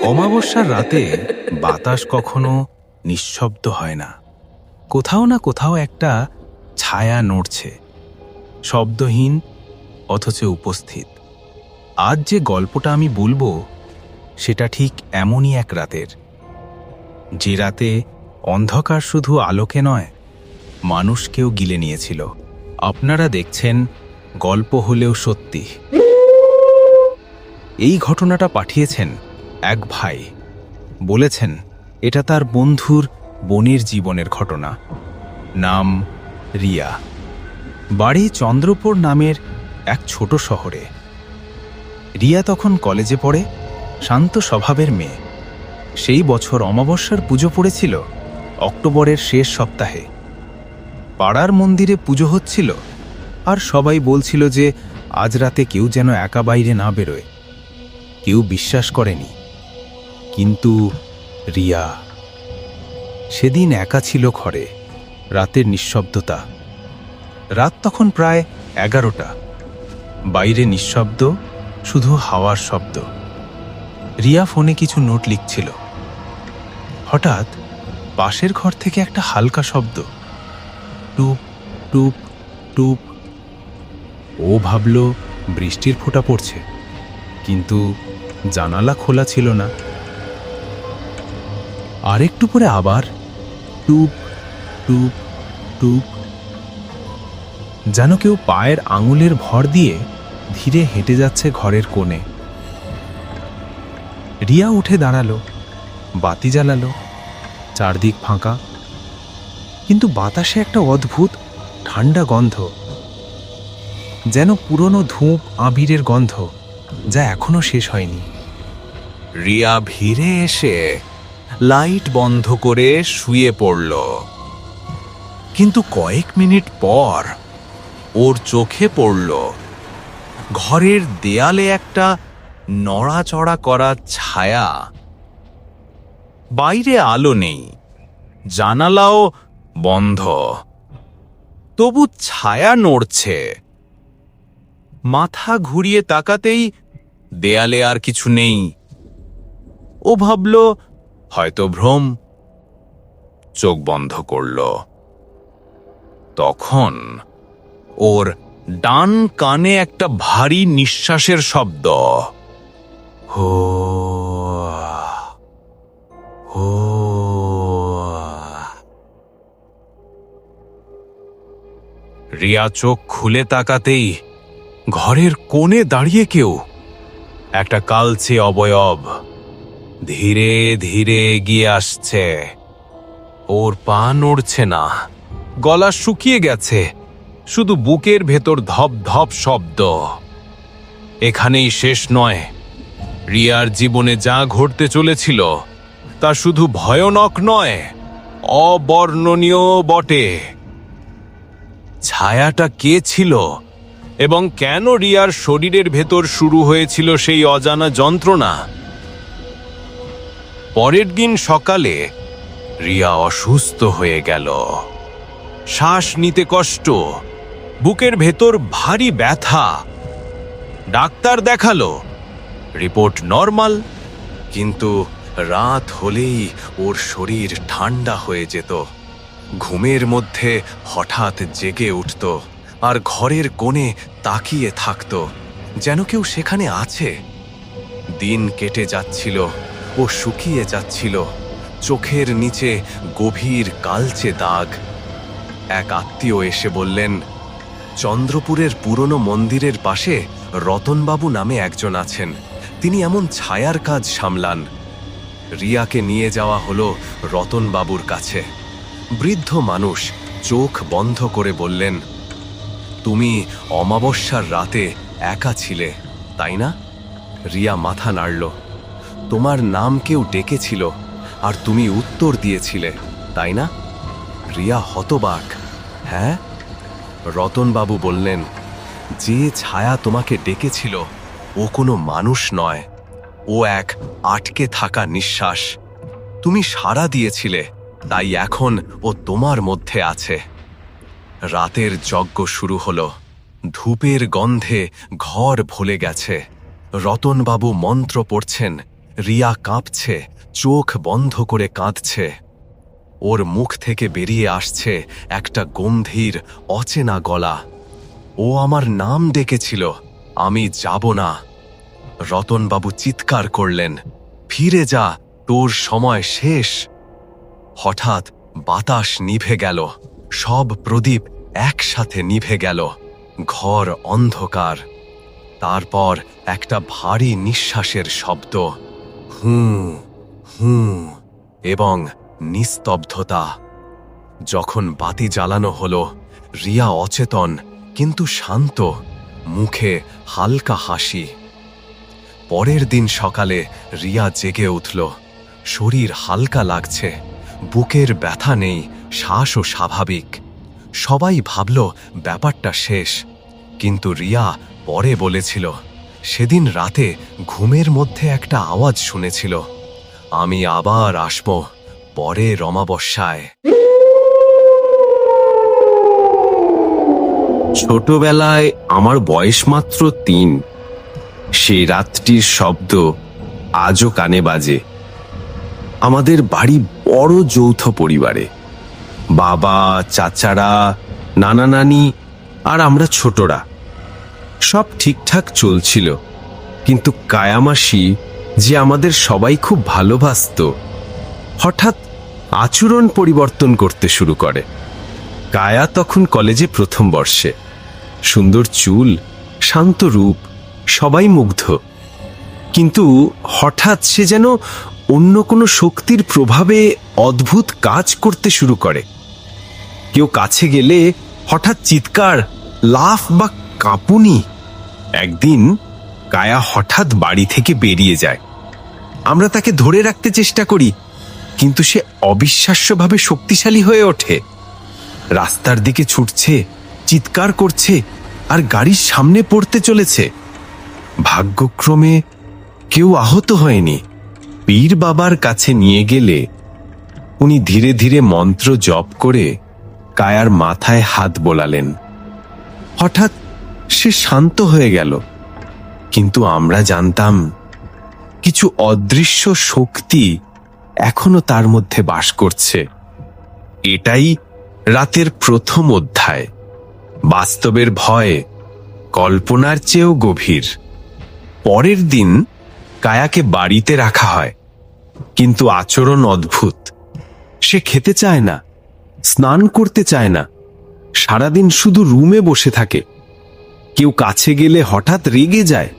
অমাবস্যার রাতে বাতাস কখনো নিঃশব্দ হয় না। কোথাও না কোথাও একটা ছায়া নড়ছে, শব্দহীন অথচ উপস্থিত। আজ যে গল্পটা আমি বলবো সেটা ঠিক এমনই এক রাতের, যে রাতে অন্ধকার শুধু আলোকে নয়, মানুষকেও গিলে নিয়েছিল। আপনারা দেখছেন গল্প হলেও সত্যি। এই ঘটনাটা পাঠিয়েছেন এক ভাই। বলেছেন এটা তার বন্ধুর বোনের জীবনের ঘটনা। নাম রিয়া, বাড়ি চন্দ্রপুর নামের এক ছোট শহরে। রিয়া তখন কলেজে পড়ে, শান্ত স্বভাবের মেয়ে। সেই বছর অমাবস্যার পুজো পড়েছিল অক্টোবরের শেষ সপ্তাহে। পাড়ার মন্দিরে পুজো হচ্ছিল, আর সবাই বলছিল যে আজ রাতে কেউ যেন একা বাইরে না বেরোয়। কেউ বিশ্বাস করেনি, কিন্তু রিয়া সেদিন একা ছিল ঘরে। রাতের নিঃশব্দতা। রাত তখন প্রায় 11টা। বাইরে নিঃশব্দ, শুধু হাওয়ার শব্দ। রিয়া ফোনে কিছু নোট লিখছিল। হঠাৎ পাশের ঘর থেকে একটা হালকা শব্দ, টুপ টুপ টুপ। ও ভাবল বৃষ্টির ফোঁটা পড়ছে, কিন্তু জানালা খোলা ছিল না। আর একটু পরে আবার টুপ টুপ টুপ, যেন কেউ পায়ের আঙুলের ভর দিয়ে ধীরে হেঁটে যাচ্ছে ঘরের কোণে। রিয়া উঠে দাঁড়ালো, বাতি জ্বালালো। চারদিক ফাঁকা, কিন্তু বাতাসে একটা অদ্ভুত ঠান্ডা গন্ধ, যেন পুরনো ধূপ আবিরের গন্ধ, যা এখনো শেষ হয়নি। রিয়া ভিড়ে এসে লাইট বন্ধ করে শুয়ে পড়ল। কিন্তু কয়েক মিনিট পর ওর চোখে পড়ল ঘরের দেয়ালে একটা নড়াচড়া করা ছায়া। বাইরে আলো নেই, জানালাও বন্ধ, তবু ছায়া নড়ছে। মাথা ঘুরিয়ে তাকাতেই দেয়ালে আর কিছু নেই। ও ভাবল হয়তো ভ্রম। চোখ বন্ধ করল। তখন ওর ডান কানে একটা ভারী নিঃশ্বাসের শব্দ। হো হো। রিয়া চোখ খুলে তাকাতেই ঘরের কোণে দাঁড়িয়ে কেউ, একটা কালচে অবয়ব, ধীরে ধীরে এগিয়ে আসছে। ওর পা নড়ছে না, গলা শুকিয়ে গেছে, শুধু বুকের ভেতর ধপ ধপ শব্দ। এখানেই শেষ নয়। রিয়ার জীবনে যা ঘটতে চলেছিল তা শুধু ভয়ানক নয়, অবর্ণনীয় বটে। ছায়াটা কে ছিল এবং কেন রিয়ার শরীরের ভেতর শুরু হয়েছিল সেই অজানা যন্ত্রণা? পরের দিন সকালে রিয়া অসুস্থ হয়ে গেল। শ্বাস নিতে কষ্ট, বুকের ভেতর ভারী ব্যথা। ডাক্তার দেখালো, রিপোর্ট নরমাল, কিন্তু রাত হলেই ওর শরীর ঠান্ডা হয়ে যেত। ঘুমের মধ্যে হঠাৎ জেগে উঠত আর ঘরের কোণে তাকিয়ে থাকত, যেন কেউ সেখানে আছে। দিন কেটে যাচ্ছিল, ও শুকিয়ে যাচ্ছিল, চোখের নিচে গভীর কালচে দাগ। এক আত্মীয় এসে বললেন, চন্দ্রপুরের পুরনো মন্দিরের পাশে রতনবাবু নামে একজন আছেন, তিনি এমন ছায়ার কাজ সামলান। রিয়াকে নিয়ে যাওয়া হলো রতনবাবুর কাছে। বৃদ্ধ মানুষ চোখ বন্ধ করে বললেন, তুমি অমাবস্যার রাতে একা ছিলে, তাই না? রিয়া মাথা নাড়ল। তোমার নাম কেউ ডেকেছিল আর তুমি উত্তর দিয়েছিলে, তাই না? রিয়া হতবাক। হ্যাঁ। রতনবাবু বললেন, যে ছায়া তোমাকে ডেকেছিল ও কোনো মানুষ নয়, ও এক আটকে থাকা নিঃশ্বাস। তুমি সাড়া দিয়েছিলে, তাই এখন ও তোমার মধ্যে আছে। রাতের যজ্ঞ শুরু হলো। ধূপের গন্ধে ঘর ভরে গেছে। রতনবাবু মন্ত্র পড়ছেন, রিয়া কাঁপছে, চোখ বন্ধ করে কাঁদছে। ওর মুখ থেকে বেরিয়ে আসছে একটা গম্ভীর অচেনা গলা। ও আমার নাম ডেকেছিল, আমি যাব না। রতনবাবু চিৎকার করলেন, ফিরে যা, তোর সময় শেষ। হঠাৎ বাতাস নিভে গেল, সব প্রদীপ একসাথে নিভে গেল। ঘর অন্ধকার। তারপর একটা ভারী নিঃশ্বাসের শব্দ, হুঁ হুঁ, এবং নিস্তব্ধতা। যখন বাতি জ্বালানো হলো, রিয়া অচেতন কিন্তু শান্ত, মুখে হালকা হাসি। পরের দিন সকালে রিয়া জেগে উঠল। শরীর হালকা লাগছে, বুকের ব্যথা নেই, শ্বাসও স্বাভাবিক। সবাই ভাবল ব্যাপারটা শেষ, কিন্তু রিয়া পরে বলেছিল সেদিন রাতে ঘুমের মধ্যে একটা আওয়াজ শুনেছিল, আমি আবার আসব পরের অমাবস্যায়। ছোটবেলায় আমার বয়স মাত্র ৩। সেই রাতটির শব্দ আজও কানে বাজে। আমাদের বাড়ি বড় যৌথ পরিবারে, বাবা, চাচারা, নানা নানি আর আমরা ছোটরা। সব ঠিকঠাক চলছিল, কিন্তু কায়ামাসি, যে আমাদের সবাই খুব ভালোবাসত, হঠাৎ আচরণ পরিবর্তন করতে শুরু করে। কায়া তখন কলেজে প্রথম বর্ষে। সুন্দর চুল, শান্ত রূপ, সবাই মুগ্ধ। কিন্তু হঠাৎ সে যেন অন্য কোনো শক্তির প্রভাবে অদ্ভুত কাজ করতে শুরু করে। কেউ কাছে গেলে হঠাৎ চিৎকার, লাফ বা কাঁপুনি। একদিন কায়া হঠাৎ বাড়ি থেকে বেরিয়ে যায়। আমরা তাকে ধরে রাখতে চেষ্টা করি, কিন্তু সে অবিশ্বাস্যভাবে শক্তিশালী হয়ে ওঠে। রাস্তার দিকে ছুটছে, চিৎকার করছে, আর গাড়ির সামনে পড়তে চলেছে। ভাগ্যক্রমে কেউ আহত হয়নি। পীর বাবার কাছে নিয়ে গেলে উনি ধীরে ধীরে মন্ত্র জপ করে কায়ার মাথায় হাত বোলালেন। হঠাৎ সে শান্ত হয়ে গেল, কিন্তু আমরা জানতাম কিছু অদৃশ্য শক্তি এখনো তার মধ্যে বাস করছে। এটাই রাতের প্রথম অধ্যায়। বাস্তবের ভয় কল্পনার চেয়েও গভীর। পরের দিন কায়াকে বাড়িতে রাখা হয়, কিন্তু আচরণ অদ্ভুত। সে খেতে চায় না, স্নান করতে চায় না, সারাদিন শুধু রুমে বসে থাকে। কেউ কাছে গেলে হঠাৎ রেগে যায়।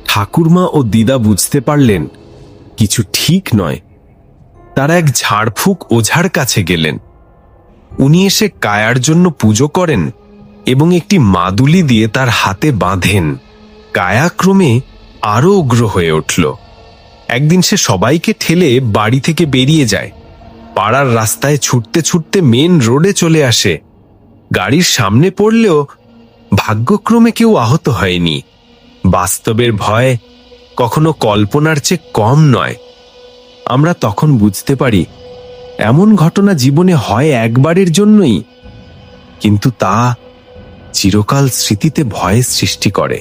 ঠাকুরমা ও দিদা বুঝতে পারলেন কিছু ঠিক নয়। তারা এক ঝাড়ফুঁক ওঝার কাছে গেলেন। উনি এসে কায়ার জন্য পুজো করেন এবং একটি মাদুলি দিয়ে তার হাতে বাঁধেন। কায়া ক্রমে আরো উগ্র হয়ে উঠল। একদিন সে সবাইকে ঠেলে বাড়ি থেকে বেরিয়ে যায়। পাড়ার রাস্তায় ছুটতে ছুটতে মেন রোডে চলে আসে। গাড়ির সামনে পড়লেও ভাগ্যক্রমে কেউ আহত হয়নি। বাস্তবের ভয় কখনো কল্পনার চেয়ে কম নয়। আমরা তখন বুঝতে পারি এমন ঘটনা জীবনে হয় একবারের জন্যই, কিন্তু তা চিরকাল স্মৃতিতে ভয়ের সৃষ্টি করে।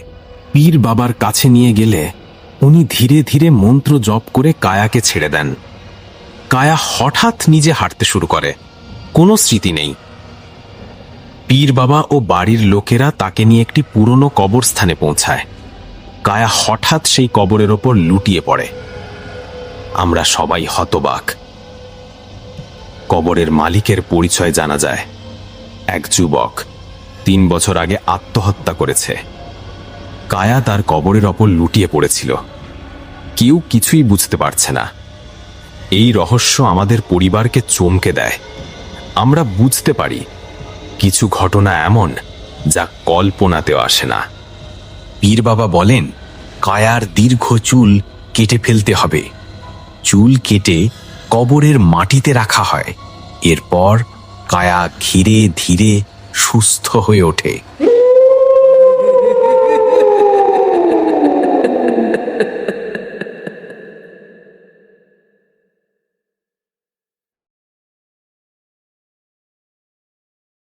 পীর বাবার কাছে নিয়ে গেলে উনি ধীরে ধীরে মন্ত্র জপ করে কায়াকে ছেড়ে দেন। কায়া হঠাৎ নিজে হাঁটতে শুরু করে, কোনো স্মৃতি নেই। পীর বাবা ও বাড়ির লোকেরা তাকে নিয়ে একটি পুরনো কবরস্থানে পৌঁছায়। কায়া হঠাৎ সেই কবরের ওপর লুটিয়ে পড়ে। আমরা সবাই হতবাক। কবরের মালিকের পরিচয় জানা যায়। এক যুবক ৩ বছর আগে আত্মহত্যা করেছে। কায়া তার কবরের ওপর লুটিয়ে পড়েছিল। কেউ কিছুই বুঝতে পারছে না। এই রহস্য আমাদের পরিবারকে চমকে দেয়। আমরা বুঝতে পারি কিছু ঘটনা এমন যা কল্পনাতেও আসে না। পীর বাবা বলেন, কায়ার দীর্ঘ চুল কেটে ফেলতে হবে। চুল কেটে কবরের মাটিতে রাখা হয়। এরপর কায়া ধীরে ধীরে সুস্থ হয়ে ওঠে।